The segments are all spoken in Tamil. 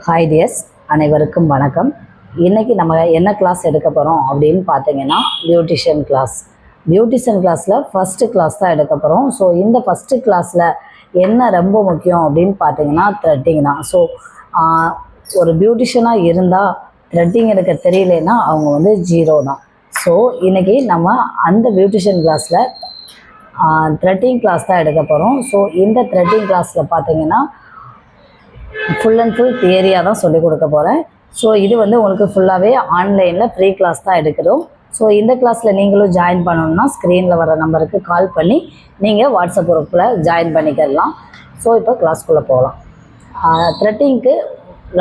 ஹாய் டியர்ஸ், அனைவருக்கும் வணக்கம். இன்றைக்கி நம்ம என்ன கிளாஸ் எடுக்க போகிறோம் அப்படின்னு பார்த்தீங்கன்னா பியூட்டிஷியன் கிளாஸ். பியூட்டிஷியன் கிளாஸில் ஃபஸ்ட்டு கிளாஸ் தான் எடுக்க போகிறோம். ஸோ இந்த ஃபஸ்ட்டு கிளாஸில் என்ன ரொம்ப முக்கியம் அப்படின்னு பார்த்தீங்கன்னா த்ரெட்டிங் தான். ஸோ ஒரு பியூட்டிஷியனாக இருந்தால் த்ரெட்டிங் எடுக்க தெரியலன்னா அவங்க வந்து ஜீரோ தான். ஸோ இன்றைக்கி நம்ம அந்த பியூட்டிஷியன் கிளாஸில் த்ரெட்டிங் கிளாஸ் தான் எடுக்க போகிறோம். ஸோ இந்த த்ரெட்டிங் கிளாஸில் பார்த்தீங்கன்னா ஃபுல் அண்ட் ஃபுல் தியரியாக தான் சொல்லிக் கொடுக்க போகிறேன். ஸோ இது வந்து உங்களுக்கு ஃபுல்லாகவே ஆன்லைனில் ஃப்ரீ கிளாஸ் தான் எடுக்கிறோம். ஸோ இந்த கிளாஸில் நீங்களும் ஜாயின் பண்ணணுன்னா ஸ்க்ரீனில் வர நம்பருக்கு கால் பண்ணி நீங்கள் வாட்ஸ்அப் குரூப்பில் ஜாயின் பண்ணிக்கலாம். ஸோ இப்போ கிளாஸ்க்குள்ளே போகலாம். த்ரெட்டிங்க்கு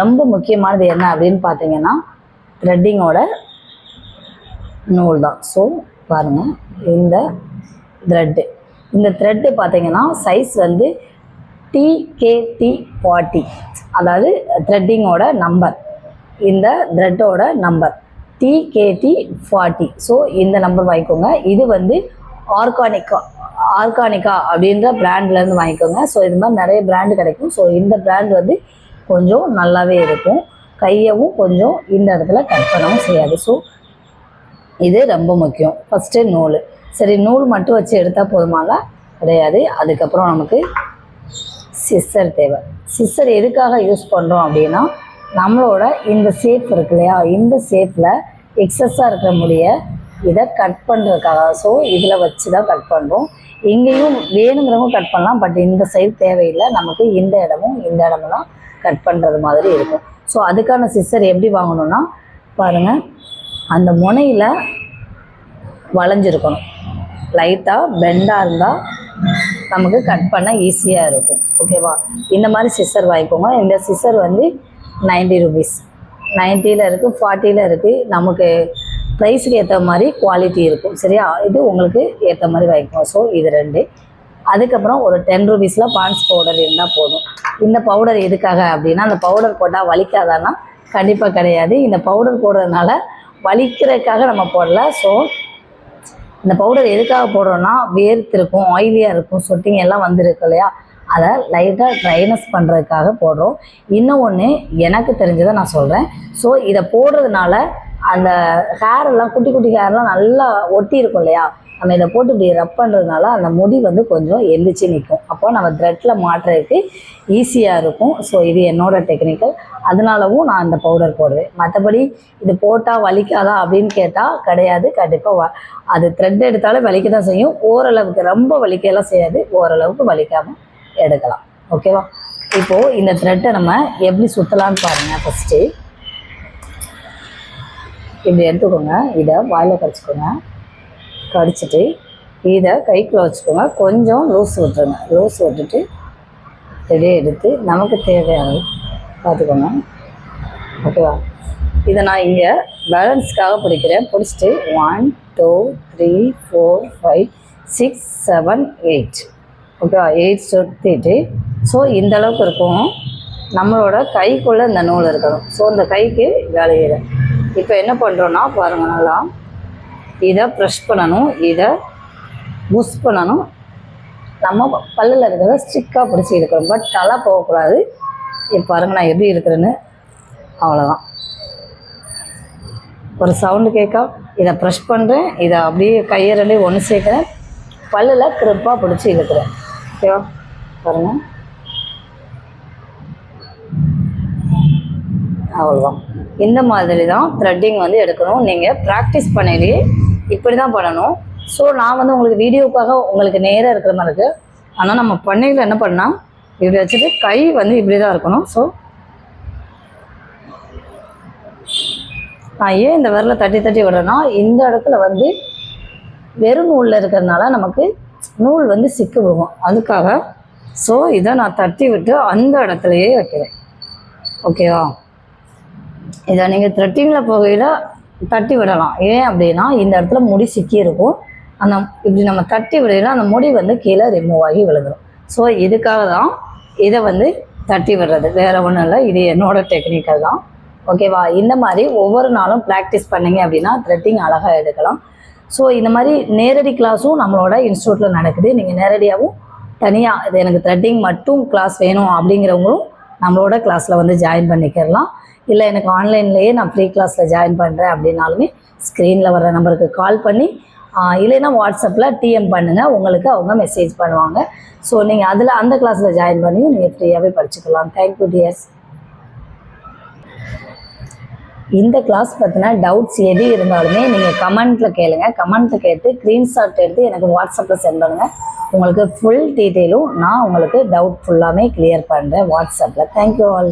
ரொம்ப முக்கியமானது என்ன அப்படின்னு பார்த்தீங்கன்னா த்ரெட்டிங்கோட நூல் தான். ஸோ பாருங்கள், இந்த த்ரெட்டு பார்த்தீங்கன்னா சைஸ் வந்து TKT40, அதாவது த்ரெட்டிங்கோட நம்பர், இந்த த்ரெட்டோட நம்பர் TKT40. ஸோ இந்த நம்பர் வாங்கிக்கோங்க. இது வந்து ஆர்கானிக்கா அப்படின்ற பிராண்ட்லேருந்து வாங்கிக்கோங்க. ஸோ இது மாதிரி நிறைய பிராண்டு கிடைக்கும். ஸோ இந்த பிராண்ட் வந்து கொஞ்சம் நல்லாவே இருக்கும். கையவும் கொஞ்சம் இந்த இடத்துல கட் பண்ணவும் செய்யாது. ஸோ இது ரொம்ப முக்கியம். ஃபஸ்ட்டு நூல். சரி, நூல் மட்டும் வச்சு எடுத்தால் போதுமாங்க? கிடையாது. அதுக்கப்புறம் நமக்கு சிஸ்ஸர் தேவை. சிஸ்ஸர் எதுக்காக யூஸ் பண்ணுறோம் அப்படின்னா நம்மளோட இந்த ஷேப் இருக்கு இல்லையா, இந்த ஷேப்பில் எக்ஸஸாக இருக்கிற முடிய இதை கட் பண்ணுறதுக்காக. ஸோ இதில் வச்சு தான் கட் பண்ணுறோம். இங்கேயும் வேணுங்கிறவங்க கட் பண்ணலாம், பட் இந்த சைடு தேவையில்லை. நமக்கு இந்த இடமெல்லாம் கட் பண்ணுறது மாதிரி இருக்கும். ஸோ அதுக்கான சிஸ்ஸர் எப்படி வாங்கணும்னா பாருங்கள், அந்த முனையில் வளைஞ்சிருக்கணும். லைட்டாக பெண்டாக இருந்தால் நமக்கு கட் பண்ண ஈஸியாக இருக்கும். ஓகேவா? இந்த மாதிரி சிஸ்ஸர் வாங்கிக்கோங்க. இந்த சிஸ்ஸர் வந்து 90 rupees, 90ல் இருக்குது, 40ல் இருக்குது. நமக்கு ப்ரைஸுக்கு ஏற்ற மாதிரி குவாலிட்டி இருக்கும். சரியா? இது உங்களுக்கு ஏற்ற மாதிரி வாங்கிக்கோங்க. ஸோ இது 2. அதுக்கப்புறம் ஒரு 10 rupeesல பான்ஸ் பவுடர் இருந்தால் போதும். இந்த பவுடர் எதுக்காக அப்படின்னா, அந்த பவுடர் போட்டால் வலிக்காதானா? கண்டிப்பாக கிடையாது. இந்த பவுடர் போடுறதுனால வலிக்கிறதுக்காக நம்ம போடல. ஸோ இந்த பவுடர் எதுக்காக போடுறோன்னா, வேர்த்து இருக்கும், ஆயிலியாக இருக்கும், சொட்டிங் எல்லாம் வந்துருக்கு இல்லையா, அதை லைட்டாக ட்ரைனஸ் பண்ணுறதுக்காக போடுறோம். இன்னும் ஒன்று எனக்கு தெரிஞ்சதை நான் சொல்கிறேன். ஸோ இதை போடுறதுனால அந்த ஹேரெல்லாம், குட்டி குட்டி ஹேர்லாம் நல்லா ஒட்டி இருக்கும் இல்லையா, நம்ம இதை போட்டு இப்படி ரப் பண்ணுறதுனால அந்த முடி வந்து கொஞ்சம் எந்திரிச்சு நிற்கும். அப்போ நம்ம த்ரெட்டில் மாட்டுறதுக்கு ஈஸியாக இருக்கும். ஸோ இது என்னோடய டெக்னிக்கல். அதனாலவும் நான் இந்த பவுடர் போடுவேன். மற்றபடி இது போட்டால் வலிக்காதா அப்படின்னு கேட்டால் கிடையாது. கண்டிப்பாக அது த்ரெட் எடுத்தாலும் வலிக்க தான் செய்யும். ஓரளவுக்கு, ரொம்ப வலிக்கலாம் செய்யாது, ஓரளவுக்கு வலிக்காமல் எடுக்கலாம். ஓகேவா? இப்போது இந்த த்ரெட்டை நம்ம எப்படி சுற்றலான்னு பாருங்கள். ஃபஸ்ட்டு இப்படி எடுத்துக்கோங்க. இதை வாயில் கடிச்சிக்கோங்க. கடிச்சிட்டு இதை கைக்குள்ளே வச்சுக்கோங்க. கொஞ்சம் லூஸ் விட்டுருங்க. லூஸ் விட்டுட்டு இதையே எடுத்து நமக்கு தேவையானது பார்த்துக்கோங்க. ஓகேவா? இதை நான் இங்கே பேலன்ஸ்க்காக பிடிக்கிறேன். பிடிச்சிட்டு 1 2 3 4 5 6 7 8. ஓகேவா? 8 சுற்றிட்டு, ஸோ இந்த அளவுக்கு இருக்கும். நம்மளோட கைக்குள்ளே இந்த நூல் இருக்கணும். ஸோ இந்த கைக்கு வேலையிட இப்போ என்ன பண்ணுறோன்னா பாருங்கள், நல்லா இதை ப்ரெஷ் பண்ணணும், இதை புஷ் பண்ணணும். நம்ம பல்லில் இருக்கிறத ஸ்ட்ரிக்காக பிடிச்சி இருக்கிறோம், பட் தலை போகக்கூடாது. இப்போ பாருங்கள் நான் எப்படி இருக்கிறேன்னு. அவ்வளோதான். ஒரு சவுண்டு கேட்கா, இதை ப்ரெஷ் பண்ணுறேன், இதை அப்படியே கையை 2 ஒன்று சேர்க்குறேன், பல்லில் கிரிப்பாக பிடிச்சி இழுக்கிறேன். ஓகேவா? பாருங்கள், அவ்வளோதான். இந்த மாதிரி தான் த்ரெட்டிங் வந்து எடுக்கணும். நீங்கள் ப்ராக்டிஸ் பண்ணையிலே இப்படி தான் பண்ணணும். ஸோ நான் வந்து உங்களுக்கு வீடியோக்காக உங்களுக்கு நேராக இருக்கிற மாதிரி இருக்குது. ஆனால் நம்ம பண்ணையில் என்ன பண்ணால் இப்படி வச்சுட்டு கை வந்து இப்படி தான் இருக்கணும். ஸோ நான் ஏன் இந்த விரலை தட்டி தட்டி விடுறேன்னா, இந்த இடத்துல வந்து வெறும் நூலில் இருக்கிறதுனால நமக்கு நூல் வந்து சிக்கு விடுவோம், அதுக்காக. ஸோ இதை நான் தட்டி விட்டு அந்த இடத்துலையே வைக்கிறேன். ஓகேவா? இதை நீங்கள் த்ரெட்டிங்கில் போகையில் தட்டி விடலாம். ஏன் அப்படின்னா, இந்த இடத்துல முடி சிக்கி இருக்கும். அந்த இப்படி நம்ம தட்டி விடலாம், அந்த முடி வந்து கீழே ரிமூவ் ஆகி விழுந்துடும். ஸோ இதுக்காக தான் இதை வந்து தட்டி விடுறது, வேறு ஒன்றும் இல்லை. இது என்னோடய டெக்னிக்கல் தான். ஓகேவா? இந்த மாதிரி ஒவ்வொரு நாளும் ப்ராக்டிஸ் பண்ணிங்க அப்படின்னா த்ரெட்டிங் அழகாக எடுக்கலாம். ஸோ இந்த மாதிரி நேரடி கிளாஸும் நம்மளோட இன்ஸ்டியூட்டில் நடக்குது. நீங்கள் நேரடியாகவும் தனியாக இது எனக்கு த்ரெட்டிங் மட்டும் கிளாஸ் வேணும் அப்படிங்கிறவங்களும் நம்மளோட கிளாஸில் வந்து ஜாயின் பண்ணிக்கிறலாம். இல்லை எனக்கு ஆன்லைன்லேயே நான் ஃப்ரீ கிளாஸில் ஜாயின் பண்ணுறேன் அப்படின்னாலுமே ஸ்க்ரீனில் வர நம்பருக்கு கால் பண்ணி இல்லைன்னா வாட்ஸ்அப்பில் டிஎம் பண்ணுங்கள், உங்களுக்கு அவங்க மெசேஜ் பண்ணுவாங்க. ஸோ நீங்கள் அந்த கிளாஸில் ஜாயின் பண்ணி நீங்கள் ஃப்ரீயாகவே படிச்சுக்கலாம். Thank you tears. இந்த கிளாஸ் பற்றின டவுட்ஸ் எது இருந்தாலுமே நீங்கள் கமெண்ட்டில் கேளுங்க. கமெண்ட்டில் கேட்டு ஸ்க்ரீன்ஷாட் எடுத்து எனக்கு வாட்ஸ்அப்பில் சென்ட் பண்ணுங்கள். உங்களுக்கு ஃபுல் டீட்டெயிலும் நான் உங்களுக்கு டவுட் ஃபுல்லாமே கிளியர் பண்ணுறேன் வாட்ஸ்அப்பில். Thank you all.